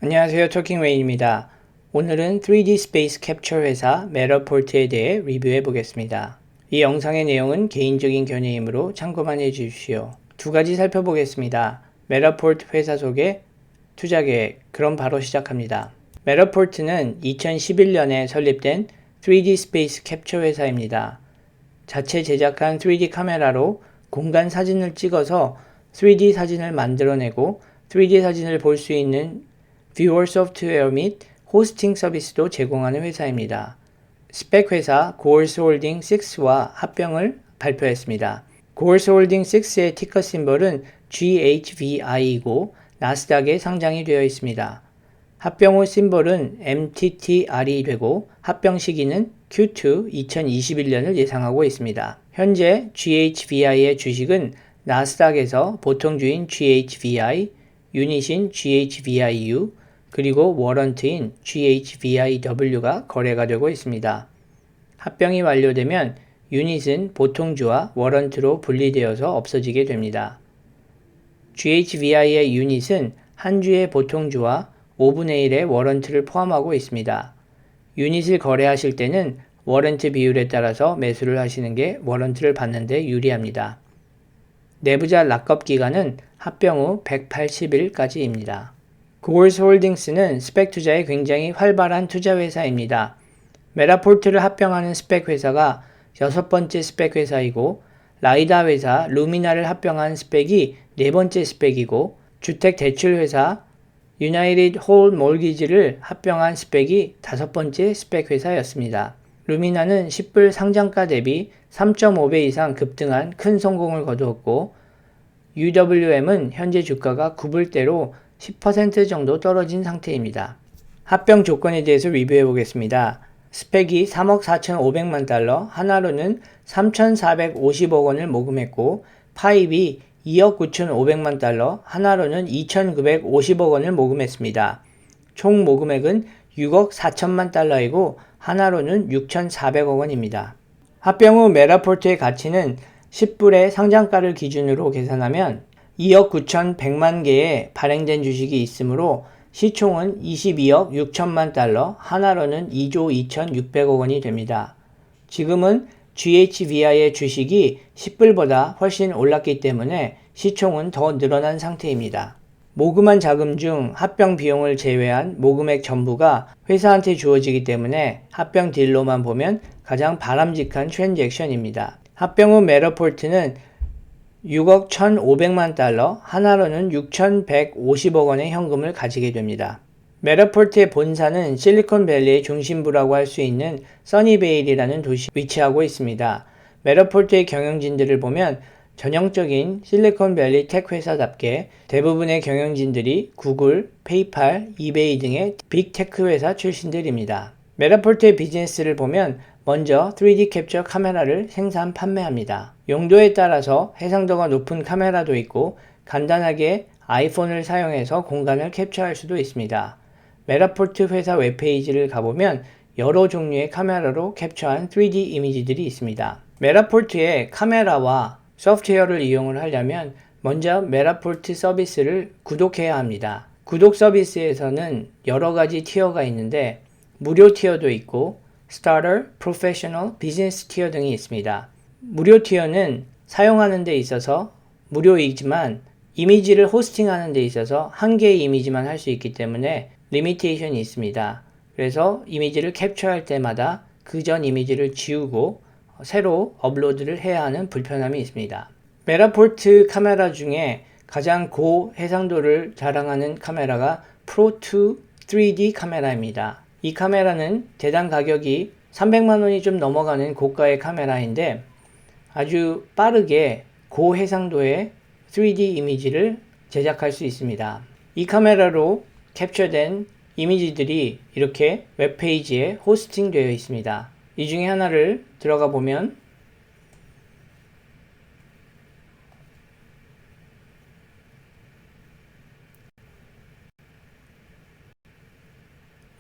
안녕하세요. 토킹웨이입니다. 오늘은 3D 스페이스 캡처 회사 매터포트에 대해 리뷰해 보겠습니다. 이 영상의 내용은 개인적인 견해이므로 참고만 해주십시오. 두 가지 살펴보겠습니다. 매터포트 회사 소개, 투자 계획, 그럼 바로 시작합니다. 매터포트는 2011년에 설립된 3D 스페이스 캡처 회사입니다. 자체 제작한 3D 카메라로 공간 사진을 찍어서 3D 사진을 만들어내고 3D 사진을 볼 수 있는 뷰어 소프트웨어 및 호스팅 서비스도 제공하는 회사입니다. 스펙 회사 고얼스 홀딩 6와 합병을 발표했습니다. 고얼스 홀딩 6의 티커 심벌은 GHVI이고 나스닥에 상장이 되어 있습니다. 합병 후 심벌은 MTTR이 되고 합병 시기는 Q2 2021년을 예상하고 있습니다. 현재 GHVI의 주식은 나스닥에서 보통주인 GHVI, 유닛인 GHVIU, 그리고 워런트인 GHVIW가 거래가 되고 있습니다. 합병이 완료되면 유닛은 보통주와 워런트로 분리되어서 없어지게 됩니다. GHVI의 유닛은 한 주의 보통주와 5분의 1의 워런트를 포함하고 있습니다. 유닛을 거래하실 때는 워런트 비율에 따라서 매수를 하시는 게 워런트를 받는 데 유리합니다. 내부자 락업 기간은 합병 후 180일까지입니다. 고얼스 홀딩스는 스펙 투자에 굉장히 활발한 투자 회사입니다. 매터포트를 합병하는 스펙 회사가 6번째 스펙 회사이고 라이다 회사 루미나를 합병한 스펙이 4번째 스펙이고 주택 대출 회사 유나이티드 홀 몰기지를 합병한 스펙이 5번째 스펙 회사였습니다. 루미나는 10불 상장가 대비 3.5배 이상 급등한 큰 성공을 거두었고 UWM은 현재 주가가 9불대로 10% 정도 떨어진 상태입니다. 합병 조건에 대해서 리뷰해 보겠습니다. 스펙이 3억 4,500만 달러, 하나로는 3,450억 원을 모금했고 파입이 2억 9,500만 달러, 하나로는 2,950억 원을 모금했습니다. 총 모금액은 6억 4천만 달러이고 하나로는 6,400억 원입니다. 합병 후 매터포트의 가치는 10불의 상장가를 기준으로 계산하면 2억 9,100만 개의 발행된 주식이 있으므로 시총은 22억 6천만 달러, 하나로는 2조 2,600억 원이 됩니다. 지금은 GHVI의 주식이 10불보다 훨씬 올랐기 때문에 시총은 더 늘어난 상태입니다. 모금한 자금 중 합병 비용을 제외한 모금액 전부가 회사한테 주어지기 때문에 합병 딜로만 보면 가장 바람직한 트랜잭션입니다. 합병 후 매터포트는 6억 1,500만 달러, 하나로는 6,150억 원의 현금을 가지게 됩니다. 매터포트의 본사는 실리콘밸리의 중심부라고 할 수 있는 써니베일이라는 도시에 위치하고 있습니다. 매터포트의 경영진들을 보면 전형적인 실리콘밸리 텍 회사답게 대부분의 경영진들이 구글, 페이팔, 이베이 등의 빅테크 회사 출신들입니다. 매터포트의 비즈니스를 보면 먼저 3D 캡처 카메라를 생산 판매합니다. 용도에 따라서 해상도가 높은 카메라도 있고 간단하게 아이폰을 사용해서 공간을 캡처할 수도 있습니다. 매터포트 회사 웹페이지를 가보면 여러 종류의 카메라로 캡처한 3D 이미지들이 있습니다. 매터포트의 카메라와 소프트웨어를 이용을 하려면 먼저 매터포트 서비스를 구독해야 합니다. 구독 서비스에서는 여러 가지 티어가 있는데 무료 티어도 있고 스타터, 프로페셔널, 비즈니스 티어 등이 있습니다. 무료 티어는 사용하는 데 있어서 무료이지만 이미지를 호스팅하는 데 있어서 한 개의 이미지만 할 수 있기 때문에 리미테이션이 있습니다. 그래서 이미지를 캡처할 때마다 그 전 이미지를 지우고 새로 업로드를 해야 하는 불편함이 있습니다. 매터포트 카메라 중에 가장 고해상도를 자랑하는 카메라가 프로2 3D 카메라입니다. 이 카메라는 대당 가격이 300만 원이 좀 넘어가는 고가의 카메라인데 아주 빠르게 고해상도의 3D 이미지를 제작할 수 있습니다. 이 카메라로 캡처된 이미지들이 이렇게 웹페이지에 호스팅 되어 있습니다. 이 중에 하나를 들어가 보면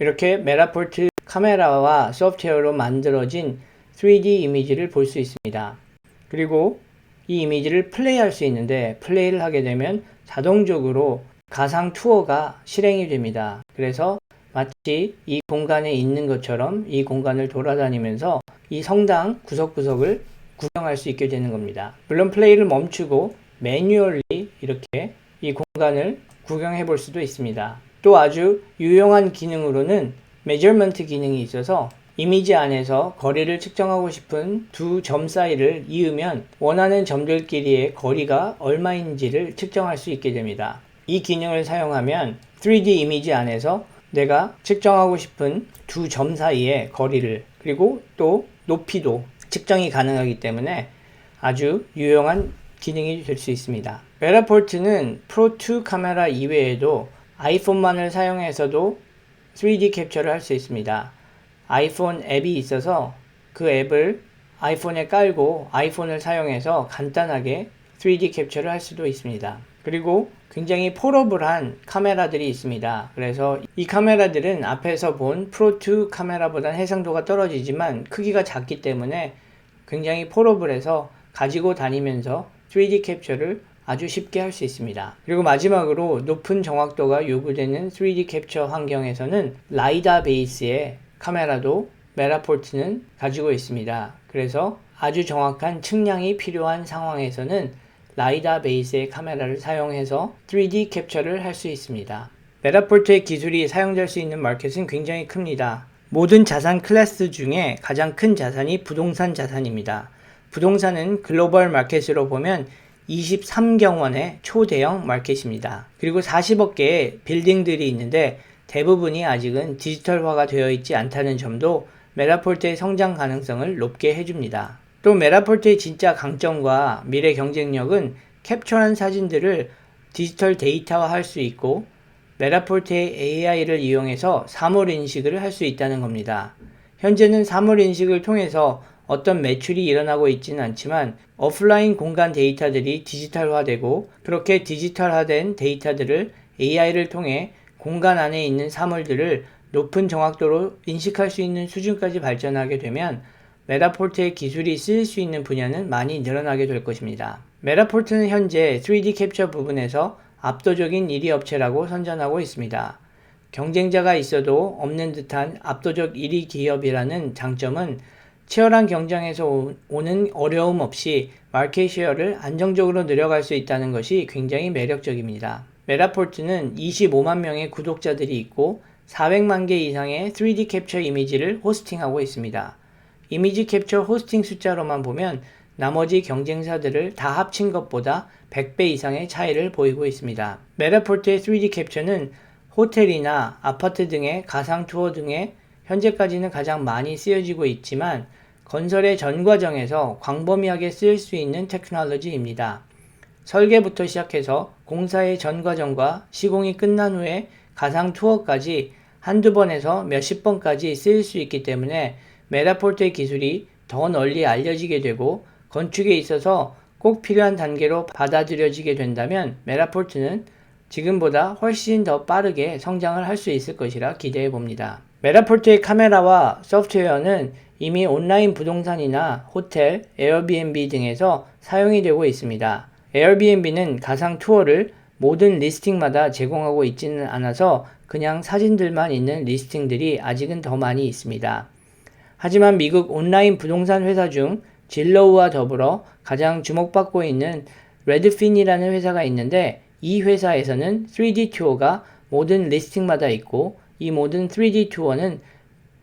이렇게 매터포트 카메라와 소프트웨어로 만들어진 3D 이미지를 볼 수 있습니다. 그리고 이 이미지를 플레이할 수 있는데 플레이를 하게 되면 자동적으로 가상 투어가 실행이 됩니다. 그래서 마치 이 공간에 있는 것처럼 이 공간을 돌아다니면서 이 성당 구석구석을 구경할 수 있게 되는 겁니다. 물론 플레이를 멈추고 매뉴얼리 이렇게 이 공간을 구경해 볼 수도 있습니다. 또 아주 유용한 기능으로는 메저먼트 기능이 있어서 이미지 안에서 거리를 측정하고 싶은 두 점 사이를 이으면 원하는 점들끼리의 거리가 얼마인지를 측정할 수 있게 됩니다. 이 기능을 사용하면 3D 이미지 안에서 내가 측정하고 싶은 두 점 사이의 거리를 그리고 또 높이도 측정이 가능하기 때문에 아주 유용한 기능이 될 수 있습니다. 메타포트는 프로2 카메라 이외에도 아이폰만을 사용해서도 3D 캡처를 할 수 있습니다. 아이폰 앱이 있어서 그 앱을 아이폰에 깔고 아이폰을 사용해서 간단하게 3D 캡처를 할 수도 있습니다. 그리고 굉장히 폴더블한 카메라들이 있습니다. 그래서 이 카메라들은 앞에서 본 프로2 카메라보다는 해상도가 떨어지지만 크기가 작기 때문에 굉장히 폴더블해서 가지고 다니면서 3D 캡처를 아주 쉽게 할 수 있습니다. 그리고 마지막으로 높은 정확도가 요구되는 3D 캡처 환경에서는 라이다 베이스의 카메라도 메타포트는 가지고 있습니다. 그래서 아주 정확한 측량이 필요한 상황에서는 라이다 베이스의 카메라를 사용해서 3D 캡처를 할 수 있습니다. 메타포트의 기술이 사용될 수 있는 마켓은 굉장히 큽니다. 모든 자산 클래스 중에 가장 큰 자산이 부동산 자산입니다. 부동산은 글로벌 마켓으로 보면 23경원의 초대형 마켓입니다. 그리고 40억 개의 빌딩들이 있는데 대부분이 아직은 디지털화가 되어 있지 않다는 점도 메타포트의 성장 가능성을 높게 해줍니다. 또 메타포트의 진짜 강점과 미래 경쟁력은 캡처한 사진들을 디지털 데이터화 할 수 있고 메타포트의 AI를 이용해서 사물 인식을 할 수 있다는 겁니다. 현재는 사물 인식을 통해서 어떤 매출이 일어나고 있지는 않지만 오프라인 공간 데이터들이 디지털화되고 그렇게 디지털화된 데이터들을 AI를 통해 공간 안에 있는 사물들을 높은 정확도로 인식할 수 있는 수준까지 발전하게 되면 메타포트의 기술이 쓰일 수 있는 분야는 많이 늘어나게 될 것입니다. 메타포트는 현재 3D 캡처 부분에서 압도적인 1위 업체라고 선전하고 있습니다. 경쟁자가 있어도 없는 듯한 압도적 1위 기업이라는 장점은 치열한 경쟁에서 오는 어려움 없이 마켓 쉐어를 안정적으로 늘려갈 수 있다는 것이 굉장히 매력적입니다. 메타포트는 25만 명의 구독자들이 있고 400만 개 이상의 3D 캡처 이미지를 호스팅하고 있습니다. 이미지 캡처 호스팅 숫자로만 보면 나머지 경쟁사들을 다 합친 것보다 100배 이상의 차이를 보이고 있습니다. 메타포트의 3D 캡처는 호텔이나 아파트 등의 가상 투어 등에 현재까지는 가장 많이 쓰여지고 있지만 건설의 전 과정에서 광범위하게 쓰일 수 있는 테크놀로지입니다. 설계부터 시작해서 공사의 전 과정과 시공이 끝난 후에 가상 투어까지 한두 번에서 몇십 번까지 쓰일 수 있기 때문에 메타포트의 기술이 더 널리 알려지게 되고 건축에 있어서 꼭 필요한 단계로 받아들여지게 된다면 메타포트는 지금보다 훨씬 더 빠르게 성장을 할 수 있을 것이라 기대해 봅니다. 메타포트의 카메라와 소프트웨어는 이미 온라인 부동산이나 호텔, 에어비앤비 등에서 사용이 되고 있습니다. 에어비앤비는 가상 투어를 모든 리스팅마다 제공하고 있지는 않아서 그냥 사진들만 있는 리스팅들이 아직은 더 많이 있습니다. 하지만 미국 온라인 부동산 회사 중 질로우와 더불어 가장 주목받고 있는 레드핀이라는 회사가 있는데 이 회사에서는 3D 투어가 모든 리스팅마다 있고 이 모든 3D 투어는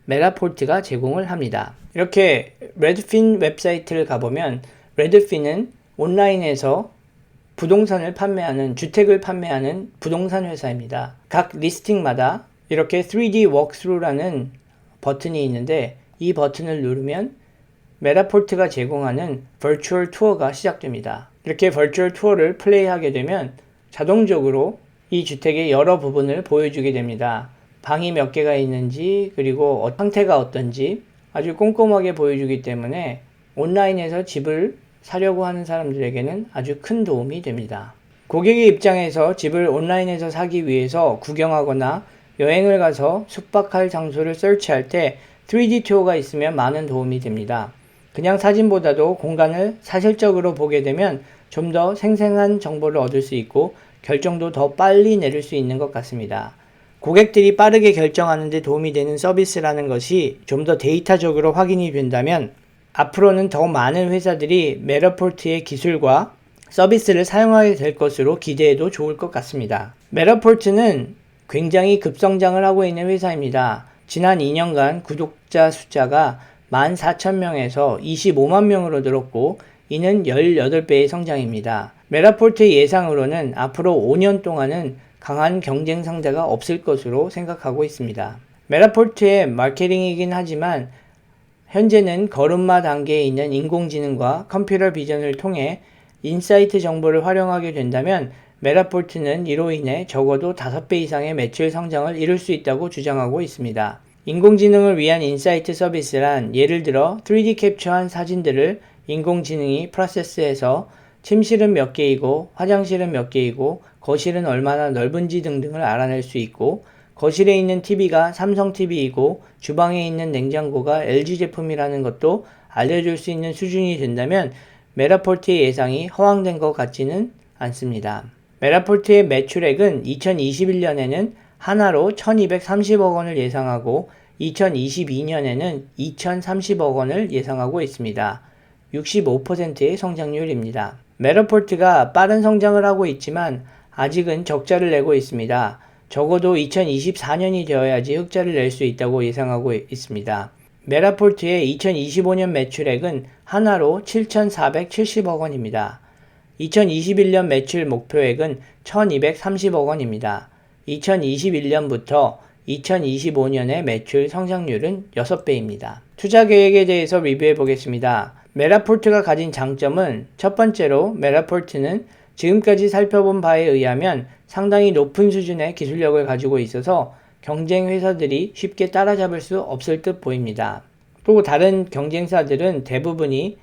메타포트가 제공을 합니다. 이렇게 레드핀 웹사이트를 가보면 레드핀은 온라인에서 부동산을 판매하는 주택을 판매하는 부동산 회사입니다. 각 리스팅마다 이렇게 3D walkthrough라는 버튼이 있는데 이 버튼을 누르면 메타포트가 제공하는 버추얼 투어가 시작됩니다. 이렇게 버추얼 투어를 플레이하게 되면 자동적으로 이 주택의 여러 부분을 보여주게 됩니다. 방이 몇 개가 있는지 그리고 상태가 어떤지 아주 꼼꼼하게 보여주기 때문에 온라인에서 집을 사려고 하는 사람들에게는 아주 큰 도움이 됩니다. 고객의 입장에서 집을 온라인에서 사기 위해서 구경하거나 여행을 가서 숙박할 장소를 서치할 때 3D 투어가 있으면 많은 도움이 됩니다. 그냥 사진보다도 공간을 사실적으로 보게 되면 좀 더 생생한 정보를 얻을 수 있고 결정도 더 빨리 내릴 수 있는 것 같습니다. 고객들이 빠르게 결정하는 데 도움이 되는 서비스라는 것이 좀 더 데이터적으로 확인이 된다면 앞으로는 더 많은 회사들이 메타포트의 기술과 서비스를 사용하게 될 것으로 기대해도 좋을 것 같습니다. 메타포트는 굉장히 급성장을 하고 있는 회사입니다. 지난 2년간 구독자 숫자가 14,000명에서 25만 명으로 늘었고 이는 18배의 성장입니다. 메타포트의 예상으로는 앞으로 5년 동안은 강한 경쟁 상대가 없을 것으로 생각하고 있습니다. 메타포트의 마케팅이긴 하지만 현재는 걸음마 단계에 있는 인공지능과 컴퓨터 비전을 통해 인사이트 정보를 활용하게 된다면 메타포트는 이로 인해 적어도 5배 이상의 매출 성장을 이룰 수 있다고 주장하고 있습니다. 인공지능을 위한 인사이트 서비스란 예를 들어 3D 캡처한 사진들을 인공지능이 프로세스해서 침실은 몇 개이고 화장실은 몇 개이고 거실은 얼마나 넓은지 등등을 알아낼 수 있고 거실에 있는 TV가 삼성 TV이고 주방에 있는 냉장고가 LG 제품이라는 것도 알려줄 수 있는 수준이 된다면 메타포트의 예상이 허황된 것 같지는 않습니다. 메타포트의 매출액은 2021년에는 하나로 1230억 원을 예상하고 2022년에는 2030억 원을 예상하고 있습니다. 65%의 성장률입니다. 메타포트가 빠른 성장을 하고 있지만 아직은 적자를 내고 있습니다. 적어도 2024년이 되어야지 흑자를 낼 수 있다고 예상하고 있습니다. 메타포트의 2025년 매출액은 하나로 7,470억 원입니다. 2021년 매출 목표액은 1,230억 원입니다. 2021년부터 2025년의 매출 성장률은 6배입니다. 투자 계획에 대해서 리뷰해 보겠습니다. 메타포트가 가진 장점은 첫 번째로 메타포트는 지금까지 살펴본 바에 의하면 상당히 높은 수준의 기술력을 가지고 있어서 경쟁 회사들이 쉽게 따라잡을 수 없을 듯 보입니다. 또 다른 경쟁사들은 대부분이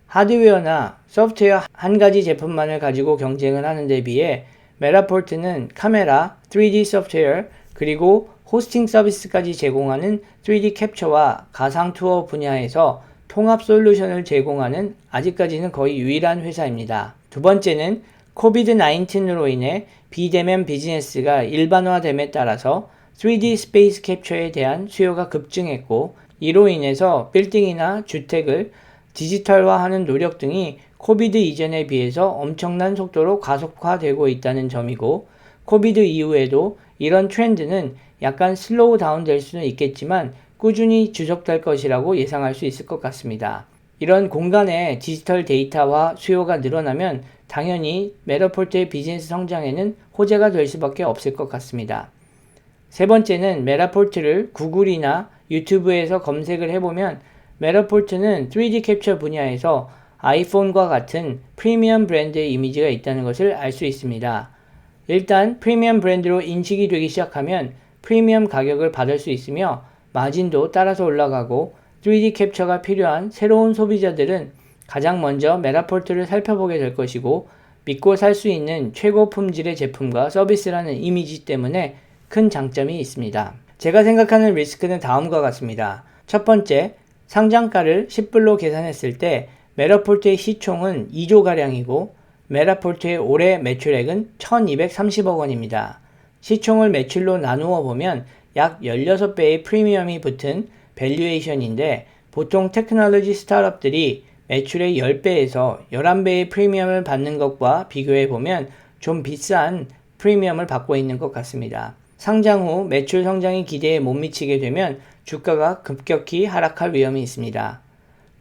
하드웨어나 소프트웨어 한 가지 제품만을 가지고 경쟁을 하는 데 비해 메타포트는 카메라, 3D 소프트웨어, 그리고 호스팅 서비스까지 제공하는 3D 캡처와 가상 투어 분야에서 통합 솔루션을 제공하는 아직까지는 거의 유일한 회사입니다. 두 번째는 코비드-19로 인해 비대면 비즈니스가 일반화됨에 따라서 3D 스페이스 캡처에 대한 수요가 급증했고 이로 인해서 빌딩이나 주택을 디지털화하는 노력 등이 코비드 이전에 비해서 엄청난 속도로 가속화되고 있다는 점이고 코비드 이후에도 이런 트렌드는 약간 슬로우 다운 될 수는 있겠지만 꾸준히 지속될 것이라고 예상할 수 있을 것 같습니다. 이런 공간의 디지털 데이터와 수요가 늘어나면 당연히 메타포트의 비즈니스 성장에는 호재가 될 수밖에 없을 것 같습니다. 세 번째는 메타포트를 구글이나 유튜브에서 검색을 해보면 메타포트는 3D 캡처 분야에서 아이폰과 같은 프리미엄 브랜드의 이미지가 있다는 것을 알 수 있습니다. 일단 프리미엄 브랜드로 인식이 되기 시작하면 프리미엄 가격을 받을 수 있으며 마진도 따라서 올라가고 3D 캡처가 필요한 새로운 소비자들은 가장 먼저 메타포트를 살펴보게 될 것이고 믿고 살 수 있는 최고 품질의 제품과 서비스라는 이미지 때문에 큰 장점이 있습니다. 제가 생각하는 리스크는 다음과 같습니다. 첫 번째, 상장가를 10불로 계산했을 때 메타포트의 시총은 2조가량이고 메타포트의 올해 매출액은 1230억 원입니다. 시총을 매출로 나누어 보면 약 16배의 프리미엄이 붙은 밸류에이션인데 보통 테크놀로지 스타트업들이 매출의 10배에서 11배의 프리미엄을 받는 것과 비교해 보면 좀 비싼 프리미엄을 받고 있는 것 같습니다. 상장 후 매출 성장이 기대에 못 미치게 되면 주가가 급격히 하락할 위험이 있습니다.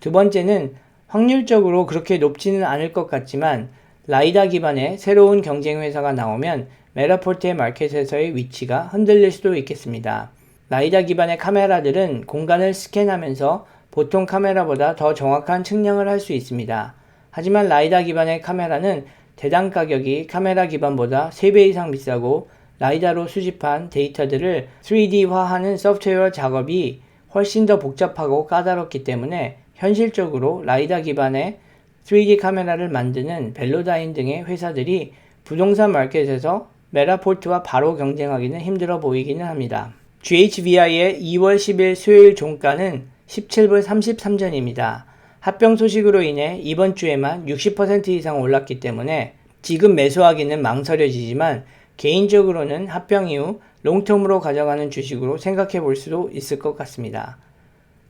두 번째는 확률적으로 그렇게 높지는 않을 것 같지만 라이다 기반의 새로운 경쟁 회사가 나오면 메타포트의 마켓에서의 위치가 흔들릴 수도 있겠습니다. 라이다 기반의 카메라들은 공간을 스캔하면서 보통 카메라보다 더 정확한 측량을 할 수 있습니다. 하지만 라이다 기반의 카메라는 대당 가격이 카메라 기반보다 3배 이상 비싸고 라이다로 수집한 데이터들을 3D화하는 소프트웨어 작업이 훨씬 더 복잡하고 까다롭기 때문에 현실적으로 라이다 기반의 3D 카메라를 만드는 벨로다인 등의 회사들이 부동산 마켓에서 메타포트와 바로 경쟁하기는 힘들어 보이기는 합니다. GHVI의 2월 10일 수요일 종가는 17불 33전입니다. 합병 소식으로 인해 이번 주에만 60% 이상 올랐기 때문에 지금 매수하기는 망설여지지만 개인적으로는 합병 이후 롱텀으로 가져가는 주식으로 생각해 볼 수도 있을 것 같습니다.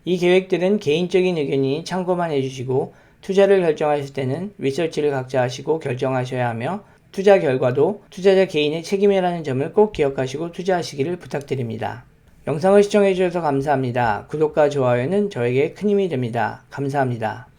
이 계획들은 개인적인 의견이니 참고만 해주시고 투자를 결정하실 때는 리서치를 각자 하시고 결정하셔야 하며 투자 결과도 투자자 개인의 책임이라는 점을 꼭 기억하시고 투자하시기를 부탁드립니다. 영상을 시청해 주셔서 감사합니다. 구독과 좋아요는 저에게 큰 힘이 됩니다. 감사합니다.